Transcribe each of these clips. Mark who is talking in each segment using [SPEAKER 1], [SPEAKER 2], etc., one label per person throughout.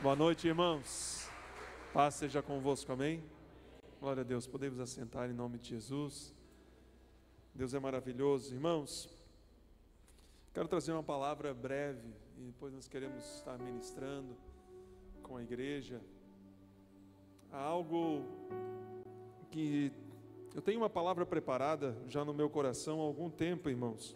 [SPEAKER 1] Boa noite, irmãos. Paz seja convosco, amém? Glória a Deus, podemos assentar em nome de Jesus. Deus é maravilhoso, irmãos. Quero trazer uma palavra breve e depois nós queremos estar ministrando com a igreja. Há algo que eu tenho uma palavra preparada já no meu coração há algum tempo, irmãos.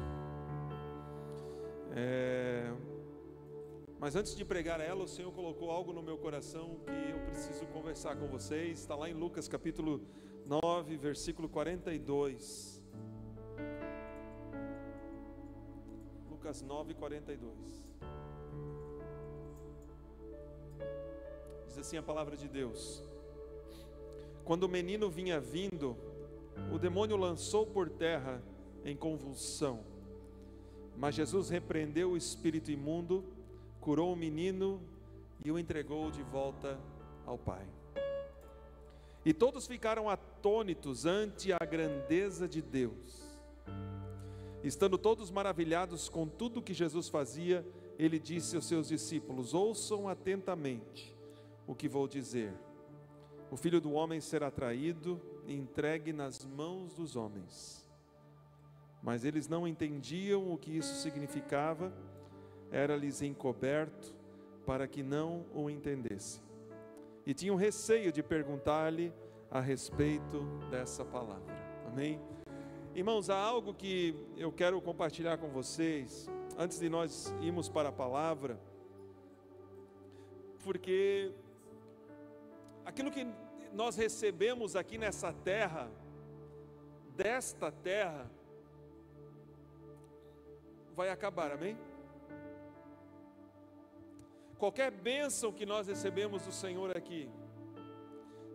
[SPEAKER 1] Mas antes de pregar ela, o Senhor colocou algo no meu coração que eu preciso conversar com vocês. Está lá em Lucas capítulo 9, versículo 42. Lucas 9, 42. Diz assim a palavra de Deus: Quando o menino vinha vindo, o demônio lançou por terra em convulsão. Mas Jesus repreendeu o espírito imundo, curou o menino e o entregou de volta ao pai. E todos ficaram atônitos ante a grandeza de Deus. Estando todos maravilhados com tudo que Jesus fazia, ele disse aos seus discípulos: ouçam atentamente o que vou dizer. O Filho do Homem será traído e entregue nas mãos dos homens. Mas eles não entendiam o que isso significava. Era-lhes encoberto para que não o entendessem. E tinham receio de perguntar-lhe a respeito dessa palavra. Amém? Irmãos, há algo que eu quero compartilhar com vocês, antes de nós irmos para a palavra, porque aquilo que nós recebemos aqui nessa terra, desta terra, vai acabar, amém? Qualquer bênção que nós recebemos do Senhor aqui,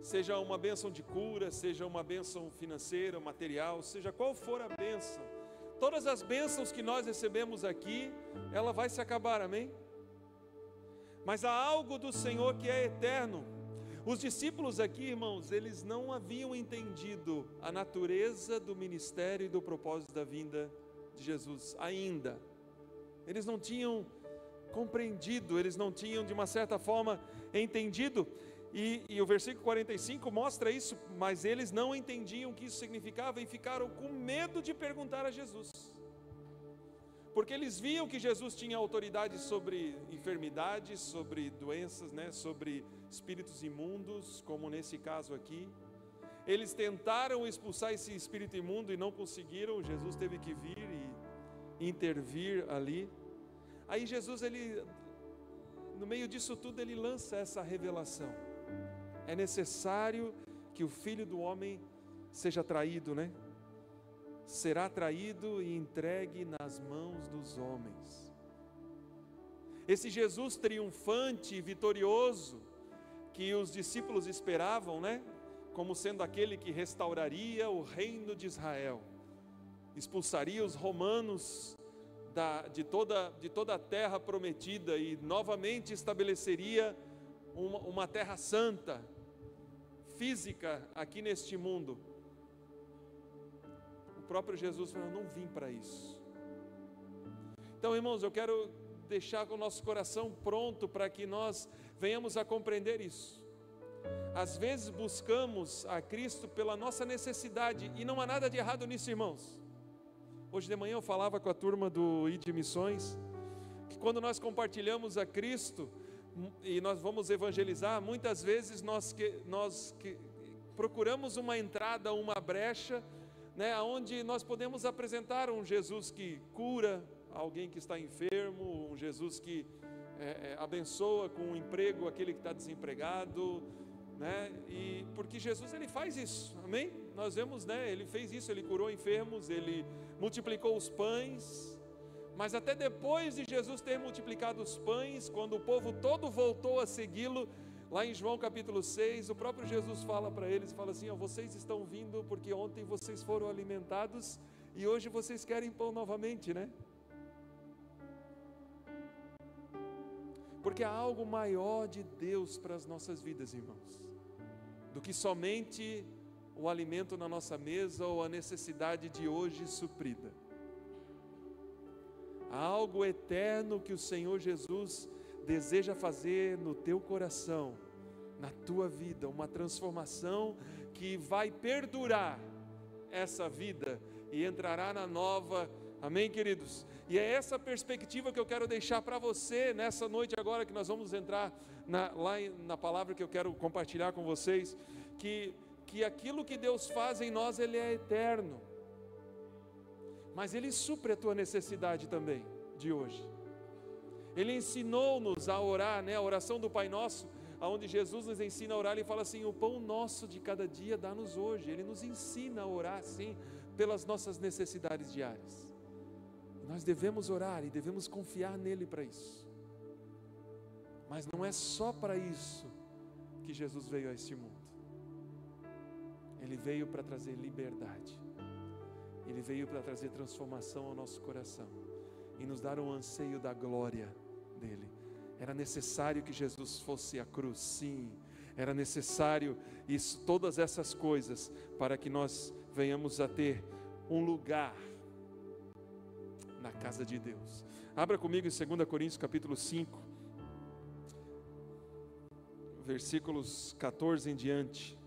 [SPEAKER 1] seja uma bênção de cura, seja uma bênção financeira, material, seja qual for a bênção, todas as bênçãos que nós recebemos aqui, ela vai se acabar, amém? Mas há algo do Senhor que é eterno. Os discípulos aqui, irmãos, eles não haviam entendido a natureza do ministério e do propósito da vinda de Jesus ainda. Eles não tinham compreendido, eles não tinham de uma certa forma entendido, e o versículo 45 mostra isso, mas eles não entendiam o que isso significava e ficaram com medo de perguntar a Jesus, porque eles viam que Jesus tinha autoridade sobre enfermidades, sobre doenças, sobre espíritos imundos, como nesse caso aqui. Eles tentaram expulsar esse espírito imundo e não conseguiram. Jesus teve que vir e intervir ali. Aí Jesus, no meio disso tudo, ele lança essa revelação: é necessário que o Filho do Homem seja traído, será traído e entregue nas mãos dos homens. Esse Jesus triunfante e vitorioso, que os discípulos esperavam, como sendo aquele que restauraria o reino de Israel, expulsaria os romanos de toda a terra prometida e novamente estabeleceria uma terra santa, física aqui neste mundo. O próprio Jesus falou: eu não vim para isso. Então, irmãos, eu quero deixar o nosso coração pronto para que nós venhamos a compreender isso. Às vezes buscamos a Cristo pela nossa necessidade, e não há nada de errado nisso, irmãos. Hoje de manhã eu falava com a turma do ID Missões, que quando nós compartilhamos a Cristo e nós vamos evangelizar, muitas vezes nós procuramos uma entrada, uma brecha, onde nós podemos apresentar um Jesus que cura alguém que está enfermo, um Jesus que abençoa com um emprego aquele que está desempregado, e porque Jesus, ele faz isso, amém? Nós vemos, ele fez isso, ele curou enfermos, ele multiplicou os pães. Mas até depois de Jesus ter multiplicado os pães, quando o povo todo voltou a segui-lo, lá em João capítulo 6, o próprio Jesus fala para eles, fala assim: vocês estão vindo porque ontem vocês foram alimentados e hoje vocês querem pão novamente, Porque há algo maior de Deus para as nossas vidas, irmãos, do que somente o alimento na nossa mesa ou a necessidade de hoje suprida. Há algo eterno que o Senhor Jesus deseja fazer no teu coração, na tua vida, uma transformação que vai perdurar essa vida e entrará na nova. Amém, queridos? E é essa perspectiva que eu quero deixar para você nessa noite agora, que nós vamos entrar lá na palavra que eu quero compartilhar com vocês, que aquilo que Deus faz em nós, Ele é eterno, mas Ele supre a tua necessidade também, de hoje. Ele ensinou-nos a orar, né? A oração do Pai Nosso, onde Jesus nos ensina a orar. Ele fala assim: o pão nosso de cada dia dá-nos hoje. Ele nos ensina a orar assim, pelas nossas necessidades diárias. Nós devemos orar e devemos confiar nele para isso. Mas não é só para isso que Jesus veio a este mundo. Ele veio para trazer liberdade. Ele veio para trazer transformação ao nosso coração e nos dar um anseio da glória dele. Era necessário que Jesus fosse à cruz, sim. Era necessário isso, todas essas coisas, para que nós venhamos a ter um lugar na casa de Deus. Abra comigo em 2 Coríntios capítulo 5, versículos 14 em diante.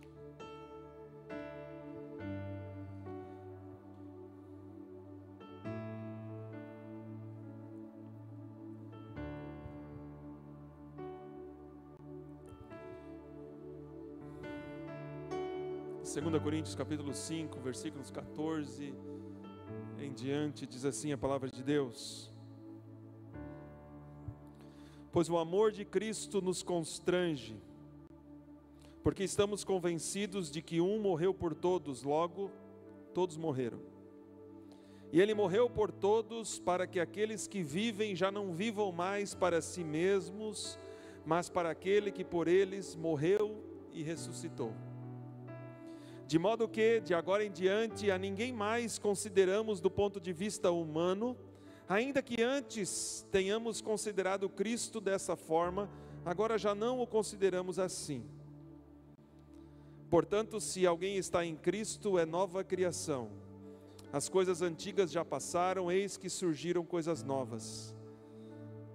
[SPEAKER 1] Segunda Coríntios capítulo 5, versículos 14 em diante, diz assim a palavra de Deus: pois o amor de Cristo nos constrange, porque estamos convencidos de que um morreu por todos, logo todos morreram. E ele morreu por todos, para que aqueles que vivem já não vivam mais para si mesmos, mas para aquele que por eles morreu e ressuscitou. De modo que, de agora em diante, a ninguém mais consideramos do ponto de vista humano, ainda que antes tenhamos considerado Cristo dessa forma, agora já não o consideramos assim. Portanto, se alguém está em Cristo, é nova criação. As coisas antigas já passaram, eis que surgiram coisas novas.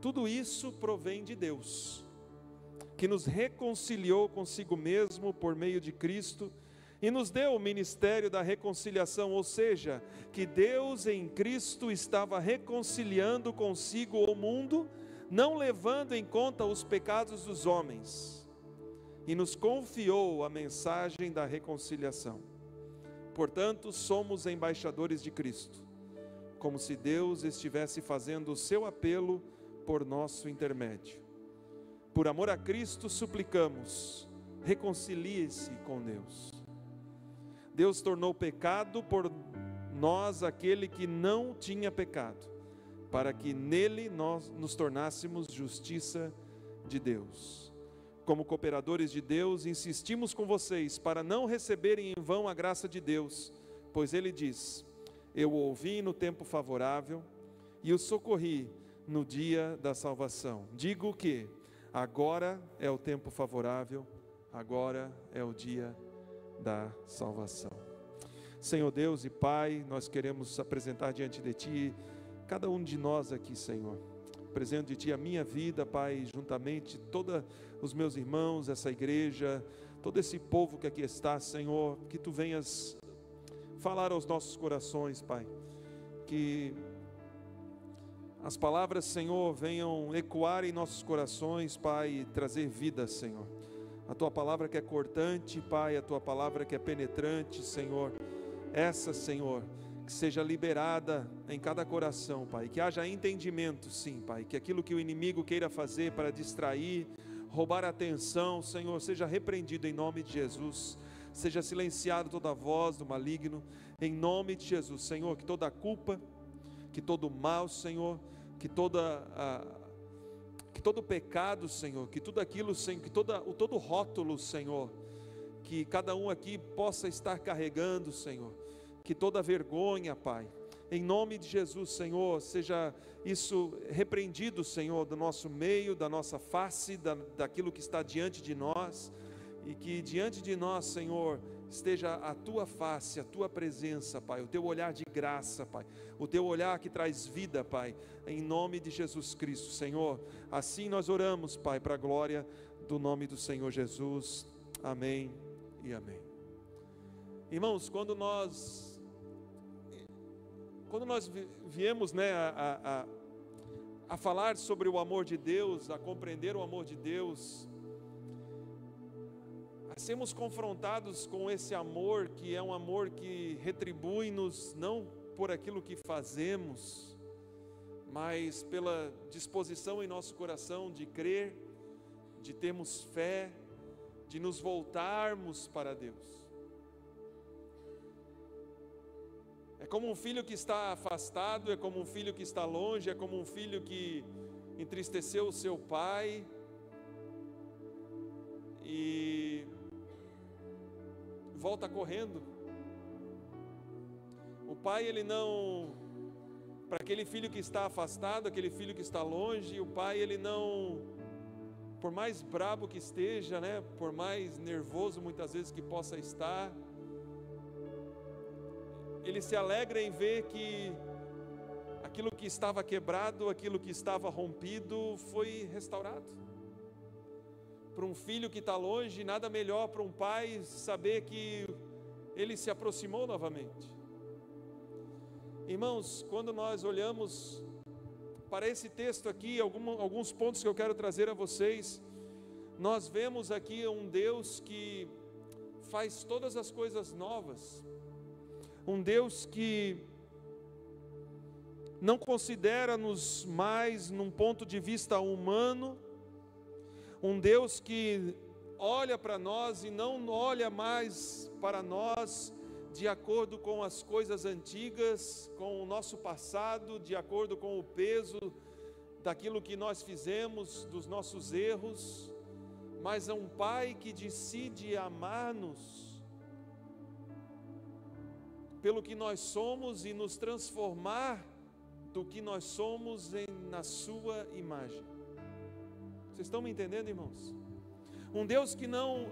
[SPEAKER 1] Tudo isso provém de Deus, que nos reconciliou consigo mesmo por meio de Cristo, e nos deu o ministério da reconciliação, ou seja, que Deus em Cristo estava reconciliando consigo o mundo, não levando em conta os pecados dos homens, e nos confiou a mensagem da reconciliação. Portanto, somos embaixadores de Cristo, como se Deus estivesse fazendo o seu apelo por nosso intermédio. Por amor a Cristo suplicamos, reconcilie-se com Deus. Deus tornou pecado por nós aquele que não tinha pecado, para que nele nós nos tornássemos justiça de Deus. Como cooperadores de Deus, insistimos com vocês para não receberem em vão a graça de Deus, pois ele diz: eu o ouvi no tempo favorável e o socorri no dia da salvação. Digo que agora é o tempo favorável, agora é o dia da salvação. Senhor Deus e Pai, nós queremos apresentar diante de Ti cada um de nós aqui, Senhor. Apresento de Ti a minha vida, Pai, juntamente todos os meus irmãos, essa igreja, todo esse povo que aqui está, Senhor, que Tu venhas falar aos nossos corações, Pai, que as palavras, Senhor, venham ecoar em nossos corações, Pai, e trazer vida, Senhor. A Tua palavra que é cortante, Pai, a Tua palavra que é penetrante, Senhor, essa, Senhor, que seja liberada em cada coração, Pai, que haja entendimento, sim, Pai, que aquilo que o inimigo queira fazer para distrair, roubar a atenção, Senhor, seja repreendido em nome de Jesus, seja silenciado toda a voz do maligno, em nome de Jesus, Senhor, que toda a culpa, que todo o mal, Senhor, que todo pecado, Senhor, que tudo aquilo, Senhor, que todo rótulo, Senhor, que cada um aqui possa estar carregando, Senhor, que toda vergonha, Pai, em nome de Jesus, Senhor, seja isso repreendido, Senhor, do nosso meio, da nossa face, daquilo que está diante de nós, e que diante de nós, Senhor, esteja a tua face, a tua presença, Pai, o teu olhar de graça, Pai, o teu olhar que traz vida, Pai, em nome de Jesus Cristo, Senhor. Assim nós oramos, Pai, para a glória do nome do Senhor Jesus. Amém e amém. Irmãos, quando nós viemos, né, a falar sobre o amor de Deus, a compreender o amor de Deus, a sermos confrontados com esse amor, que é um amor que retribui-nos não por aquilo que fazemos, mas pela disposição em nosso coração de crer, de termos fé, de nos voltarmos para Deus. É como um filho que está afastado, é como um filho que está longe, é como um filho que entristeceu o seu pai e volta correndo. O pai, ele não, para aquele filho que está afastado, aquele filho que está longe, o pai, ele não, por mais brabo que esteja, né, por mais nervoso muitas vezes que possa estar, ele se alegra em ver que aquilo que estava quebrado, aquilo que estava rompido, foi restaurado. Para um filho que está longe, nada melhor para um pai saber que ele se aproximou novamente. Irmãos, quando nós olhamos para esse texto aqui, alguns pontos que eu quero trazer a vocês, nós vemos aqui um Deus que faz todas as coisas novas, um Deus que não considera-nos mais num ponto de vista humano, um Deus que olha para nós e não olha mais para nós de acordo com as coisas antigas, com o nosso passado, de acordo com o peso daquilo que nós fizemos, dos nossos erros, mas é um Pai que decide amar-nos pelo que nós somos e nos transformar do que nós somos na sua imagem. Vocês estão me entendendo, irmãos? Um Deus que não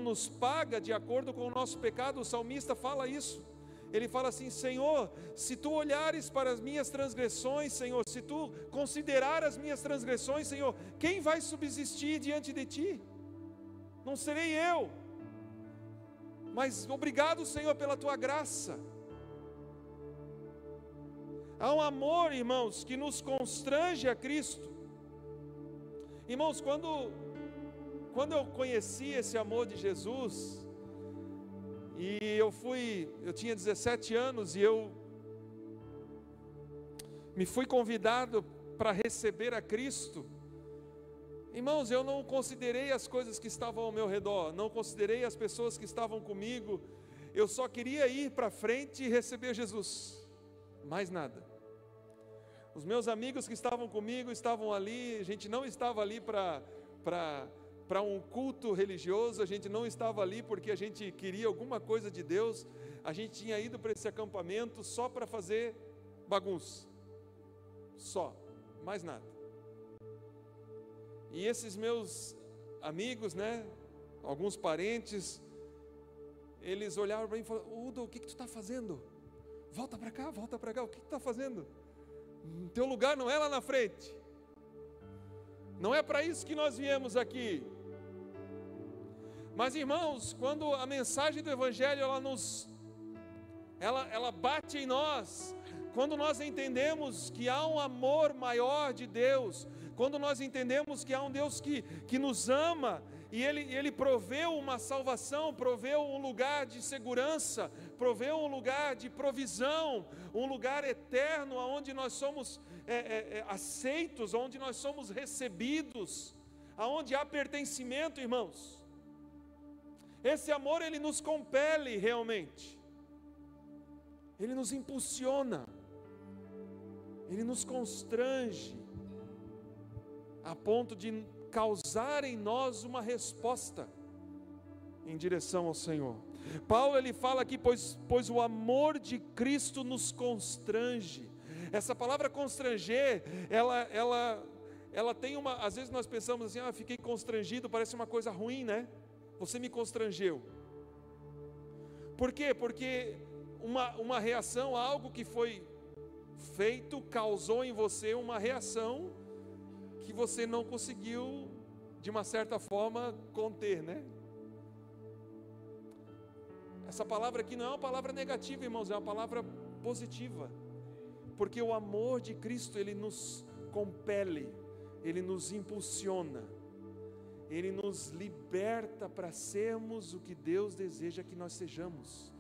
[SPEAKER 1] nos paga de acordo com o nosso pecado. O salmista fala isso. Ele fala assim: Senhor, se tu olhares para as minhas transgressões, Senhor, se tu considerar as minhas transgressões, Senhor, quem vai subsistir diante de ti? Não serei eu. Mas obrigado, Senhor, pela tua graça. Há um amor, irmãos, que nos constrange a Cristo. Irmãos, quando eu conheci esse amor de Jesus, e eu tinha 17 anos, e eu me fui convidado para receber a Cristo. Irmãos, eu não considerei as coisas que estavam ao meu redor, não considerei as pessoas que estavam comigo, eu só queria ir para frente e receber Jesus, mais nada. Os meus amigos que estavam comigo estavam ali, a gente não estava ali para um culto religioso, a gente não estava ali porque a gente queria alguma coisa de Deus, a gente tinha ido para esse acampamento só para fazer bagunça, só, mais nada. E esses meus amigos, né, alguns parentes, eles olhavam para mim e falaram: Udo, o que tu está fazendo? Volta para cá, o que tu está fazendo? Teu lugar não é lá na frente, não é para isso que nós viemos aqui. Mas, irmãos, quando a mensagem do Evangelho ela bate em nós, quando nós entendemos que há um amor maior de Deus, quando nós entendemos que há um Deus que nos ama, e Ele proveu uma salvação, proveu um lugar de segurança, proveu um lugar de provisão, um lugar eterno, onde nós somos aceitos, onde nós somos recebidos, aonde há pertencimento, irmãos. Esse amor, ele nos compele realmente, ele nos impulsiona, ele nos constrange, a ponto de causar em nós uma resposta em direção ao Senhor. Paulo, ele fala aqui, pois o amor de Cristo nos constrange. Essa palavra constranger, ela tem às vezes nós pensamos assim: fiquei constrangido, parece uma coisa ruim, né? você me constrangeu. Por quê? Porque uma reação a algo que foi feito causou em você uma reação que você não conseguiu, de uma certa forma, conter, né? Essa palavra aqui não é uma palavra negativa, irmãos, é uma palavra positiva, porque o amor de Cristo, ele nos compele, ele nos impulsiona, ele nos liberta para sermos o que Deus deseja que nós sejamos.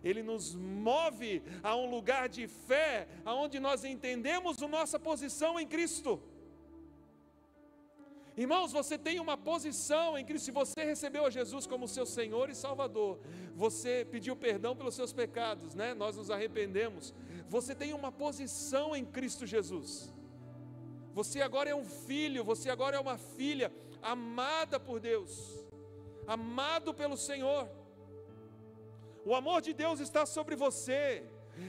[SPEAKER 1] Ele nos move a um lugar de fé, aonde nós entendemos a nossa posição em Cristo. Irmãos, você tem uma posição em Cristo. Se você recebeu a Jesus como seu Senhor e Salvador, você pediu perdão pelos seus pecados, né? Nós nos arrependemos. Você tem uma posição em Cristo Jesus. Você agora é um filho, você agora é uma filha, amada por Deus, amado pelo Senhor. O amor de Deus está sobre você,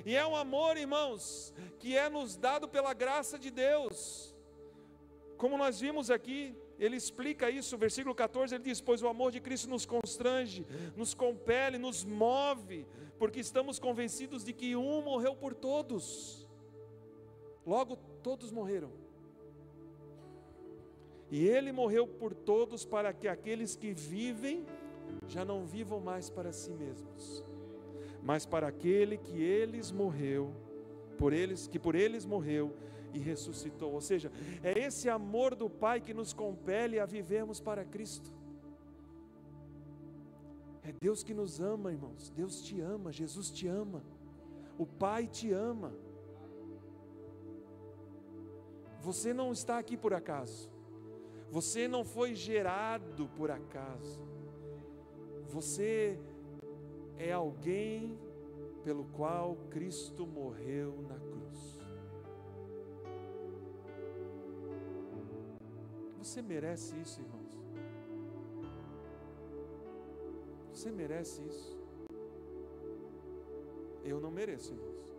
[SPEAKER 1] e é um amor, irmãos, que é nos dado pela graça de Deus. Como nós vimos aqui, ele explica isso, versículo 14, ele diz: pois o amor de Cristo nos constrange, nos compele, nos move, porque estamos convencidos de que um morreu por todos, logo todos morreram, e ele morreu por todos, para que aqueles que vivem já não vivam mais para si mesmos, mas para aquele que eles morreu, que por eles morreu e ressuscitou. Ou seja, é esse amor do Pai que nos compele a vivermos para Cristo. É Deus que nos ama, irmãos. Deus te ama, Jesus te ama, o Pai te ama. Você não está aqui por acaso, você não foi gerado por acaso. Você é alguém pelo qual Cristo morreu na cruz. Você merece isso, irmãos. Você merece isso. Eu não mereço, irmãos.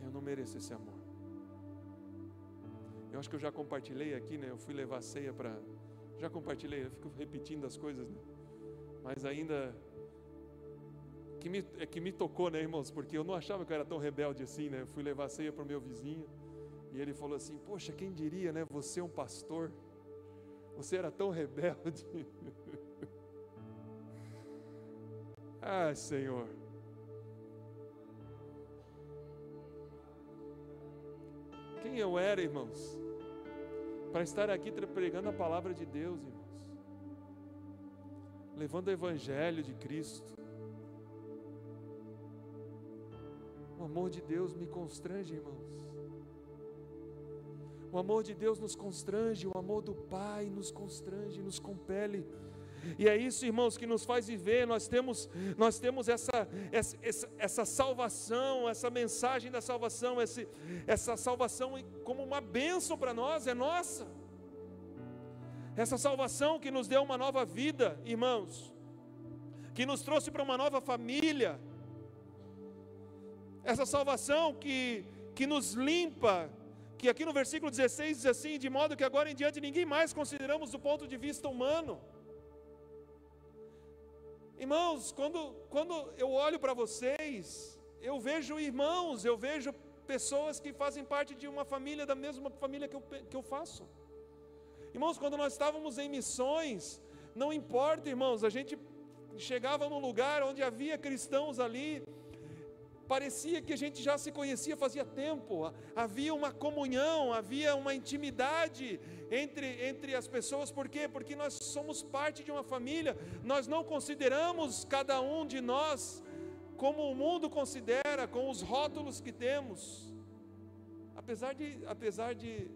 [SPEAKER 1] Eu não mereço esse amor. Eu acho que eu já compartilhei aqui, né? Eu fui levar a ceia para... Já compartilhei, eu fico repetindo as coisas, né? Mas ainda... que me tocou, né, irmãos? Porque eu não achava que eu era tão rebelde assim, né? Eu fui levar a ceia para o meu vizinho, e ele falou assim: poxa, quem diria, né? Você é um pastor, você era tão rebelde. Ah, Senhor. Quem eu era, irmãos, para estar aqui pregando a palavra de Deus, irmãos, levando o evangelho de Cristo. O amor de Deus me constrange, irmãos. O amor de Deus nos constrange, o amor do Pai nos constrange, nos compele. E é isso, irmãos, que nos faz viver. Nós temos essa salvação, essa mensagem da salvação, essa salvação como uma bênção para nós, é nossa. Essa salvação que nos deu uma nova vida, irmãos, que nos trouxe para uma nova família. Essa salvação que nos limpa, que aqui no versículo 16 diz assim: de modo que agora em diante ninguém mais consideramos do ponto de vista humano. Irmãos, quando eu olho para vocês, eu vejo irmãos, eu vejo pessoas que fazem parte de uma família, da mesma família que eu faço. Irmãos, quando nós estávamos em missões, não importa, irmãos, a gente chegava num lugar onde havia cristãos ali, parecia que a gente já se conhecia fazia tempo, havia uma comunhão, havia uma intimidade entre as pessoas. Por quê? Porque nós somos parte de uma família. Nós não consideramos cada um de nós como o mundo considera, com os rótulos que temos. Apesar de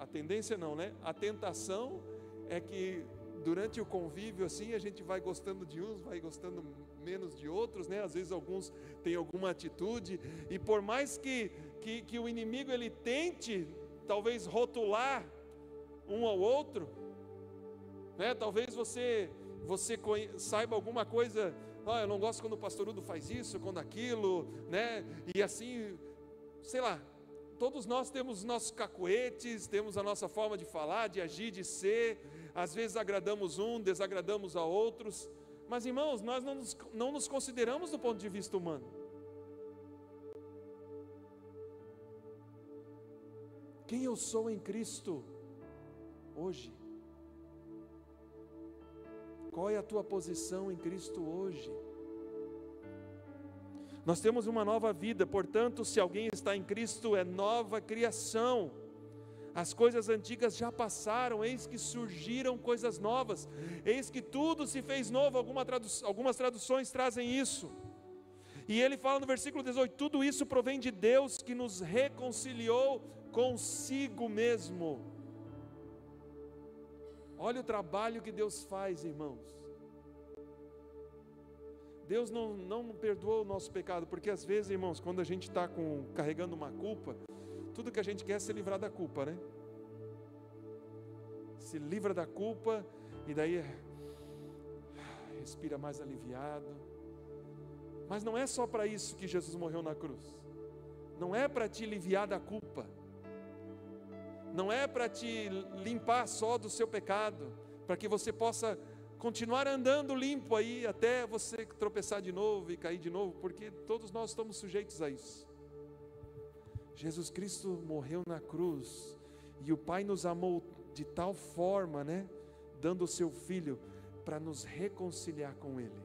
[SPEAKER 1] a tendência não, né? A tentação é que durante o convívio assim, a gente vai gostando de uns, vai gostando menos de outros, né? Às vezes alguns têm alguma atitude, e por mais que o inimigo ele tente talvez rotular um ao outro, né? Talvez você saiba alguma coisa: eu não gosto quando o pastor Udo faz isso, quando aquilo, né? E assim, sei lá, Todos nós temos nossos cacuetes, temos a nossa forma de falar, de agir, de ser. Às vezes agradamos um, desagradamos a outros. Mas irmãos, nós não nos consideramos do ponto de vista humano. Quem eu sou em Cristo hoje? Qual é a tua posição em Cristo hoje? Nós temos uma nova vida, portanto, se alguém está em Cristo, é nova criação. As coisas antigas já passaram, eis que surgiram coisas novas, eis que tudo se fez novo. Algumas traduções trazem isso. E ele fala no versículo 18: tudo isso provém de Deus, que nos reconciliou consigo mesmo. Olha o trabalho que Deus faz, irmãos. Deus não perdoou o nosso pecado, porque às vezes, irmãos, quando a gente está carregando uma culpa, tudo que a gente quer é se livrar da culpa, né? Se livra da culpa, e daí respira mais aliviado. Mas não é só para isso que Jesus morreu na cruz. Não é para te aliviar da culpa. Não é para te limpar só do seu pecado, para que você possa continuar andando limpo aí, até você tropeçar de novo e cair de novo, porque todos nós estamos sujeitos a isso. Jesus Cristo morreu na cruz, e o Pai nos amou de tal forma, né, dando o seu Filho, para nos reconciliar com Ele.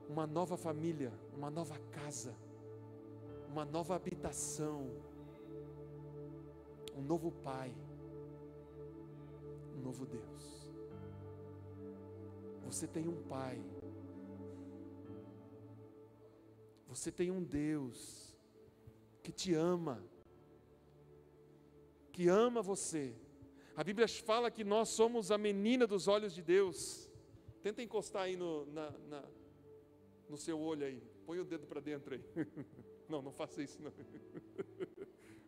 [SPEAKER 1] Uma nova família, uma nova casa, uma nova habitação, um novo Pai, um novo Deus. Você tem um Pai, você tem um Deus que te ama, que ama você. A Bíblia fala que nós somos a menina dos olhos de Deus. Tenta encostar aí no seu olho aí, põe o dedo para dentro aí. Não faça isso não.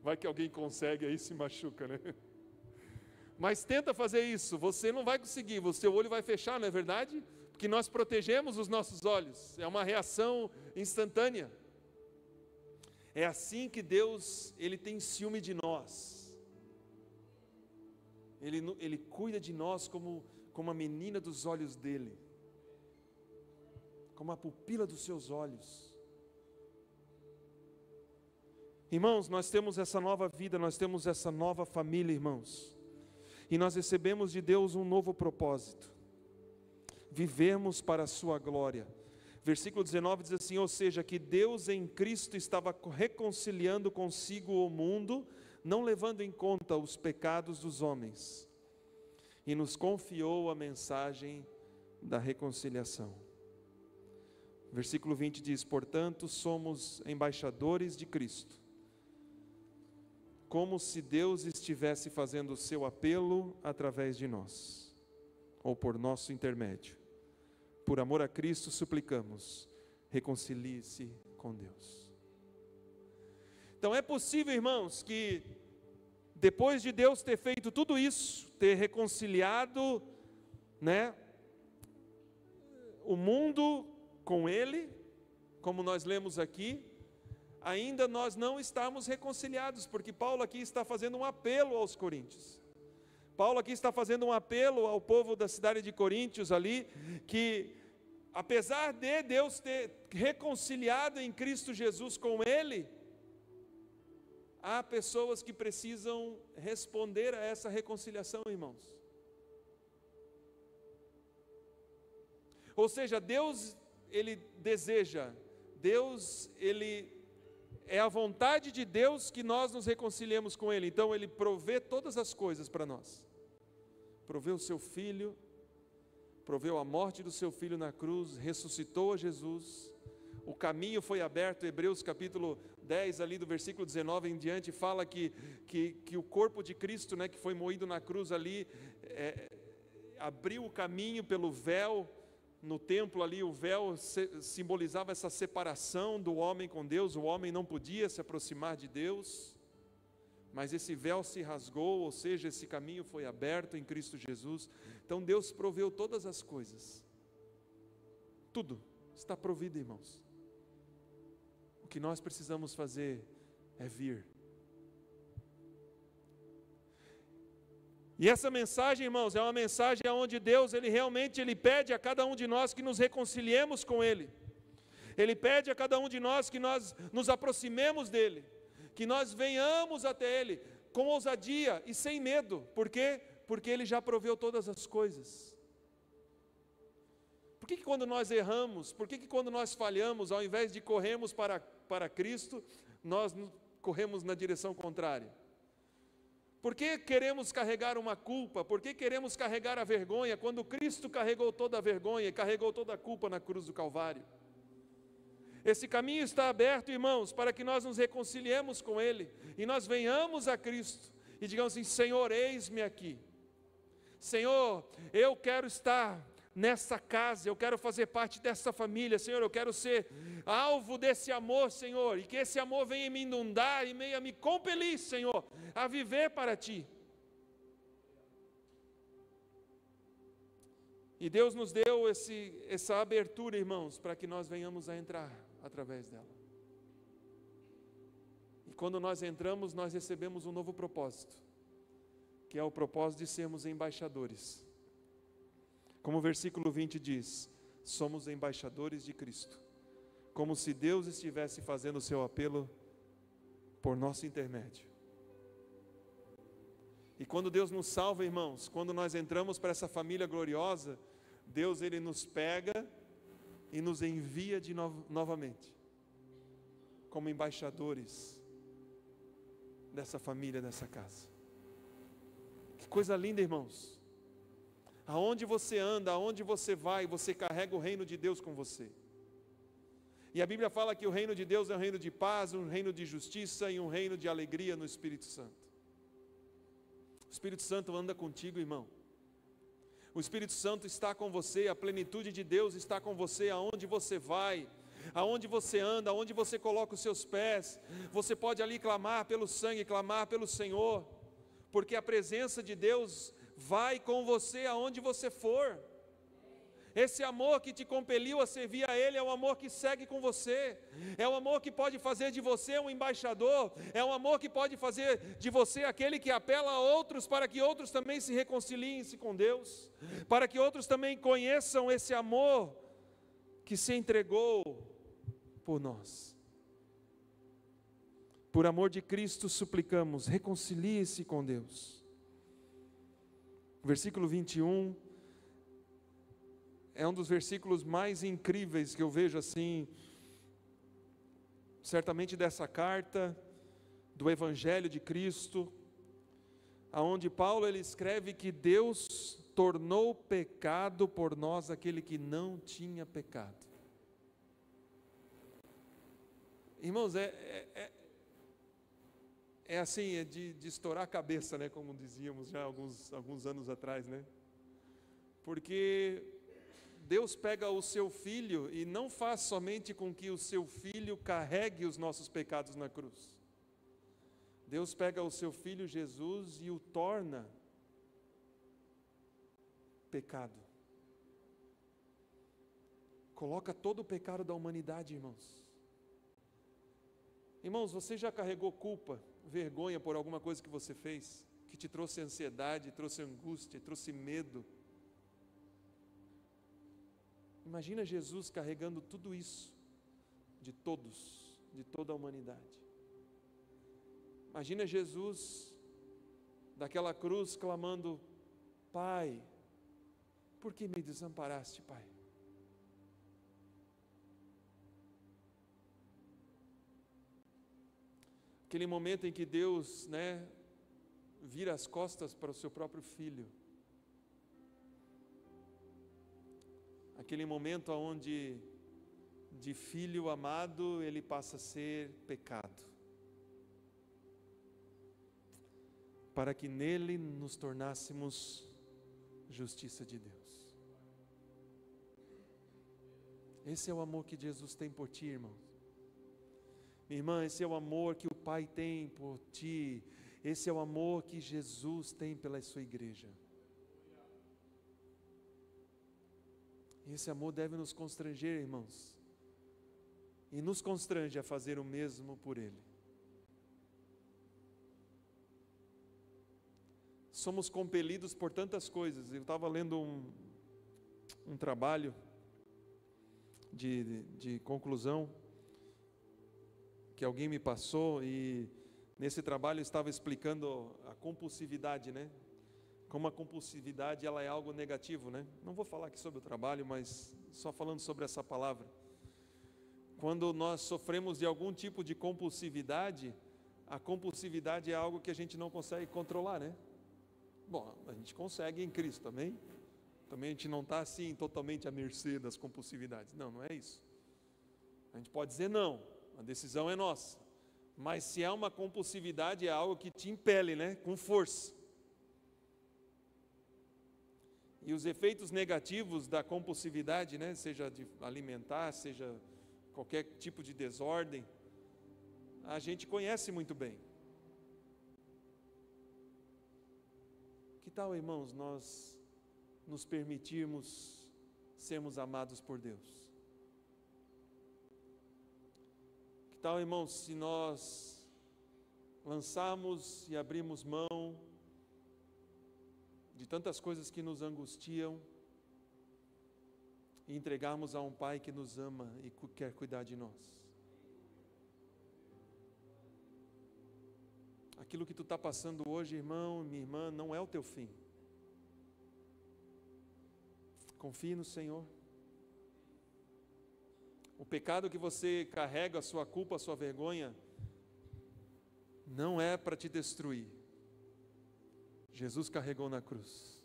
[SPEAKER 1] Vai que alguém consegue aí, se machuca, né? Mas tenta fazer isso, você não vai conseguir, o seu olho vai fechar, não é verdade? Porque nós protegemos os nossos olhos, é uma reação instantânea. É assim que Deus, Ele tem ciúme de nós. Ele cuida de nós como a menina dos olhos dEle, como a pupila dos seus olhos. Irmãos, nós temos essa nova vida, nós temos essa nova família, irmãos. E nós recebemos de Deus um novo propósito: vivemos para a sua glória. Versículo 19 diz assim: ou seja, que Deus em Cristo estava reconciliando consigo o mundo, não levando em conta os pecados dos homens, e nos confiou a mensagem da reconciliação. Versículo 20 diz: portanto, somos embaixadores de Cristo, como se Deus estivesse fazendo o seu apelo através de nós, ou por nosso intermédio. Por amor a Cristo suplicamos, reconcilie-se com Deus. Então é possível, irmãos, que depois de Deus ter feito tudo isso, ter reconciliado, né, o mundo com Ele, como nós lemos aqui, ainda nós não estamos reconciliados, porque Paulo aqui está fazendo um apelo aos coríntios. Paulo aqui está fazendo um apelo ao povo da cidade de Coríntios ali, que apesar de Deus ter reconciliado em Cristo Jesus com ele, há pessoas que precisam responder a essa reconciliação, irmãos. Ou seja, Deus, Ele deseja, é a vontade de Deus que nós nos reconciliemos com Ele. Então Ele provê todas as coisas para nós. Proveu o seu Filho, proveu a morte do seu Filho na cruz, ressuscitou a Jesus, o caminho foi aberto. Hebreus capítulo 10, ali do versículo 19 em diante, fala que o corpo de Cristo, né, que foi moído na cruz ali, abriu o caminho pelo véu. No templo ali, o véu simbolizava essa separação do homem com Deus. O homem não podia se aproximar de Deus, mas esse véu se rasgou, ou seja, esse caminho foi aberto em Cristo Jesus. Então Deus proveu todas as coisas, tudo está provido, irmãos. O que nós precisamos fazer é vir. E essa mensagem, irmãos, é uma mensagem onde Deus, Ele realmente pede a cada um de nós que nos reconciliemos com Ele. Ele pede a cada um de nós que nós nos aproximemos dEle, que nós venhamos até Ele com ousadia e sem medo. Por quê? Porque Ele já proveu todas as coisas. Por que quando nós erramos, por que quando nós falhamos, ao invés de corrermos para Cristo, nós corremos na direção contrária? Por que queremos carregar uma culpa? Por que queremos carregar a vergonha, quando Cristo carregou toda a vergonha e carregou toda a culpa na cruz do Calvário? Esse caminho está aberto, irmãos, para que nós nos reconciliemos com Ele, e nós venhamos a Cristo, e digamos assim: Senhor, eis-me aqui. Senhor, eu quero estar nessa casa, eu quero fazer parte dessa família, Senhor, eu quero ser alvo desse amor, Senhor, e que esse amor venha me inundar e venha me compelir, Senhor, a viver para Ti. E Deus nos deu essa abertura, irmãos, para que nós venhamos a entrar através dela. E quando nós entramos, nós recebemos um novo propósito, que é o propósito de sermos embaixadores. Como o versículo 20 diz, somos embaixadores de Cristo, como se Deus estivesse fazendo o seu apelo por nosso intermédio. E quando Deus nos salva, irmãos, quando nós entramos para essa família gloriosa, Deus, Ele nos pega e nos envia novamente, como embaixadores dessa família, dessa casa. Que coisa linda, irmãos. Aonde você anda, aonde você vai, você carrega o reino de Deus com você. E a Bíblia fala que o reino de Deus é um reino de paz, um reino de justiça e um reino de alegria no Espírito Santo. O Espírito Santo anda contigo, irmão. O Espírito Santo está com você, a plenitude de Deus está com você, aonde você vai, aonde você anda, aonde você coloca os seus pés. Você pode ali clamar pelo sangue, clamar pelo Senhor, porque a presença de Deus vai com você aonde você for. Esse amor que te compeliu a servir a Ele é um amor que segue com você, é um amor que pode fazer de você um embaixador, é um amor que pode fazer de você aquele que apela a outros, para que outros também se reconciliem-se com Deus, para que outros também conheçam esse amor que se entregou por nós. Por amor de Cristo suplicamos, reconcilie-se com Deus. Versículo 21 é um dos versículos mais incríveis que eu vejo assim, certamente dessa carta, do Evangelho de Cristo, aonde Paulo ele escreve que Deus tornou pecado por nós aquele que não tinha pecado. Irmãos, é assim, é de estourar a cabeça, né, como dizíamos já alguns anos atrás, né? Porque Deus pega o seu Filho e não faz somente com que o seu Filho carregue os nossos pecados na cruz. Deus pega o seu Filho Jesus e o torna pecado. Coloca todo o pecado da humanidade, irmãos. Irmãos, você já carregou culpa, vergonha por alguma coisa que você fez, que te trouxe ansiedade, trouxe angústia, trouxe medo? Imagina Jesus carregando tudo isso, de todos, de toda a humanidade. Imagina Jesus, daquela cruz, clamando: Pai, por que me desamparaste, Pai? Aquele momento em que Deus, vira as costas para o seu próprio Filho. Aquele momento onde de filho amado ele passa a ser pecado, para que nele nos tornássemos justiça de Deus. Esse é o amor que Jesus tem por ti, irmão. Minha irmã, esse é o amor que o Pai tem por ti. Esse é o amor que Jesus tem pela sua igreja. E esse amor deve nos constranger, irmãos. e nos constrange a fazer o mesmo por Ele. Somos compelidos por tantas coisas. Eu estava lendo um trabalho de conclusão que alguém me passou, e nesse trabalho estava explicando a compulsividade, né? Como a compulsividade ela é algo negativo, né? Não vou falar aqui sobre o trabalho, mas só falando sobre essa palavra. Quando nós sofremos de algum tipo de compulsividade, a compulsividade é algo que a gente não consegue controlar, né? Bom, a gente consegue em Cristo, amém? Também a gente não está assim totalmente à mercê das compulsividades. Não, não é isso. A gente pode dizer não, a decisão é nossa. Mas se há uma compulsividade, é algo que te impele, né? Com força. E os efeitos negativos da compulsividade, né? Seja de alimentar, seja qualquer tipo de desordem, a gente conhece muito bem. Que tal, irmãos, nós nos permitirmos sermos amados por Deus? Que tal, irmãos, se nós lançarmos e abrirmos mão de tantas coisas que nos angustiam e entregarmos a um Pai que nos ama e quer cuidar de nós? Aquilo que tu está passando hoje, irmão, minha irmã, não é o teu fim. Confie no Senhor. O pecado que você carrega, a sua culpa, a sua vergonha, não é para te destruir. Jesus carregou na cruz.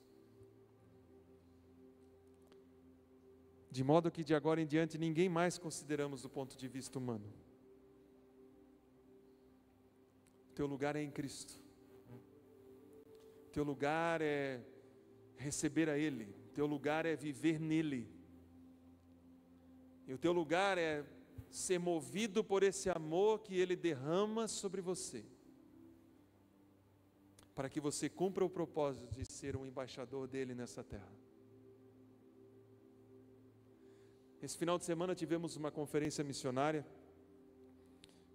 [SPEAKER 1] De modo que de agora em diante ninguém mais consideramos do ponto de vista humano. Teu lugar é em Cristo. Teu lugar é receber a Ele. Teu lugar é viver nele. E o teu lugar é ser movido por esse amor que Ele derrama sobre você, para que você cumpra o propósito de ser um embaixador dele nessa terra. Esse final de semana tivemos uma conferência missionária,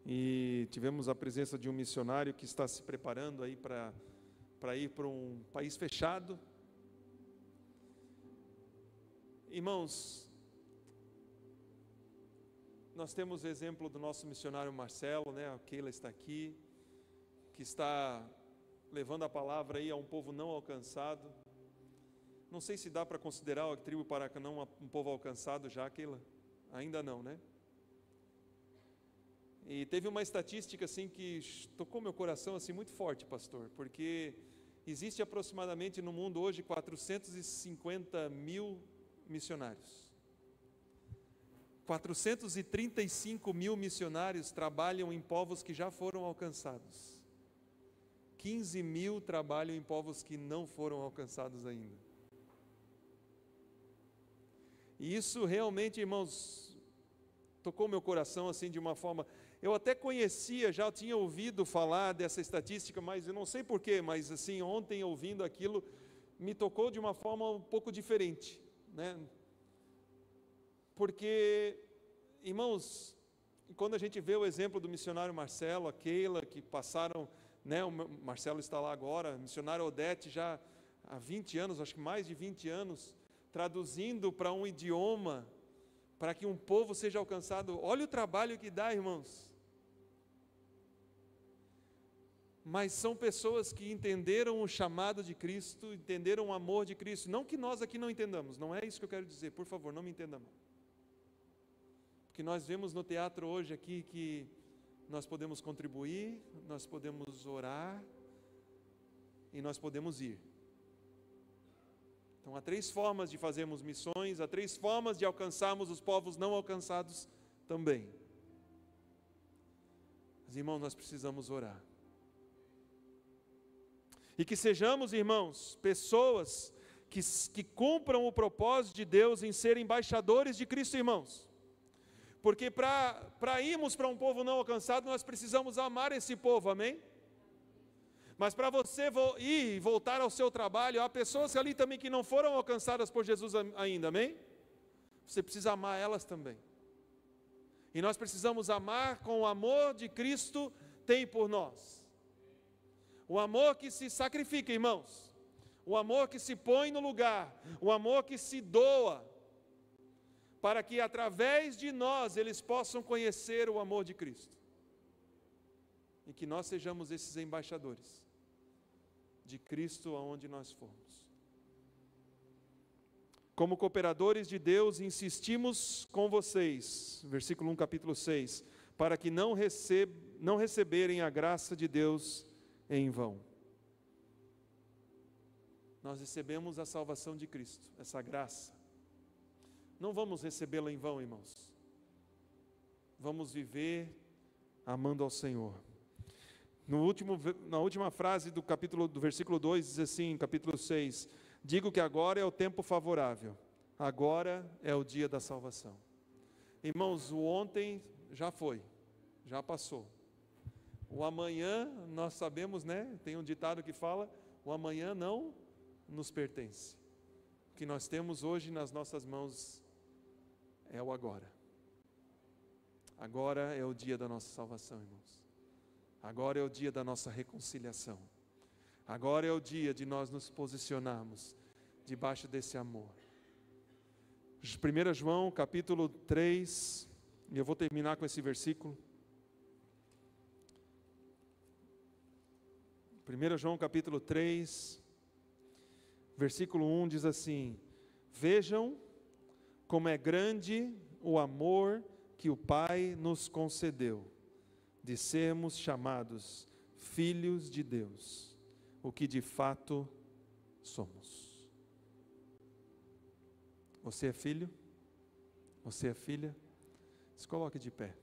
[SPEAKER 1] e tivemos a presença de um missionário que está se preparando aí para ir para um país fechado. Irmãos, nós temos o exemplo do nosso missionário Marcelo, né? A Keila está aqui, que está levando a palavra aí a um povo não alcançado. Não sei se dá para considerar a tribo Paracanã um povo alcançado já, Keila? Ainda não, né? E teve uma estatística assim que tocou meu coração assim muito forte, pastor, porque existe aproximadamente no mundo hoje 450 mil missionários. 435 mil missionários trabalham em povos que já foram alcançados. 15 mil trabalham em povos que não foram alcançados ainda. E isso realmente, irmãos, tocou meu coração assim de uma forma. Eu até conhecia, já tinha ouvido falar dessa estatística, mas eu não sei porquê, mas assim, ontem ouvindo aquilo, me tocou de uma forma um pouco diferente, né? Porque, irmãos, quando a gente vê o exemplo do missionário Marcelo, a Keila, que passaram, né, o Marcelo está lá agora, missionário Odete já há 20 anos, acho que mais de 20 anos, traduzindo para um idioma, para que um povo seja alcançado. Olha o trabalho que dá, irmãos. Mas são pessoas que entenderam o chamado de Cristo, entenderam o amor de Cristo. Não que nós aqui não entendamos, não é isso que eu quero dizer, por favor, não me entenda mal. Porque nós vemos no teatro hoje aqui que nós podemos contribuir, nós podemos orar e nós podemos ir. Então há 3 formas de fazermos missões, há 3 formas de alcançarmos os povos não alcançados também. Mas, irmãos, nós precisamos orar. E que sejamos, irmãos, pessoas que cumpram o propósito de Deus em ser embaixadores de Cristo, irmãos. Porque para irmos para um povo não alcançado, nós precisamos amar esse povo, amém? Mas para você ir e voltar ao seu trabalho, há pessoas ali também que não foram alcançadas por Jesus ainda, amém? Você precisa amar elas também. E nós precisamos amar com o amor de Cristo tem por nós. O amor que se sacrifica, irmãos. O amor que se põe no lugar. O amor que se doa. Para que através de nós eles possam conhecer o amor de Cristo. E que nós sejamos esses embaixadores de Cristo aonde nós formos. Como cooperadores de Deus, insistimos com vocês, versículo 1, capítulo 6, para que não receberem a graça de Deus em vão. Nós recebemos a salvação de Cristo, essa graça. Não vamos recebê-la em vão, irmãos. Vamos viver amando ao Senhor. Na última frase do versículo 2, diz assim, capítulo 6, digo que agora é o tempo favorável, agora é o dia da salvação. Irmãos, o ontem já foi, já passou. O amanhã, nós sabemos, né? Tem um ditado que fala, o amanhã não nos pertence. O que nós temos hoje nas nossas mãos é o agora. Agora é o dia da nossa salvação, irmãos. Agora é o dia da nossa reconciliação. Agora é o dia de nós nos posicionarmos debaixo desse amor. 1 João capítulo 3, e eu vou terminar com esse versículo. 1 João capítulo 3, versículo 1 diz assim: vejam como é grande o amor que o Pai nos concedeu, de sermos chamados filhos de Deus, o que de fato somos. Você é filho? Você é filha? Se coloque de pé.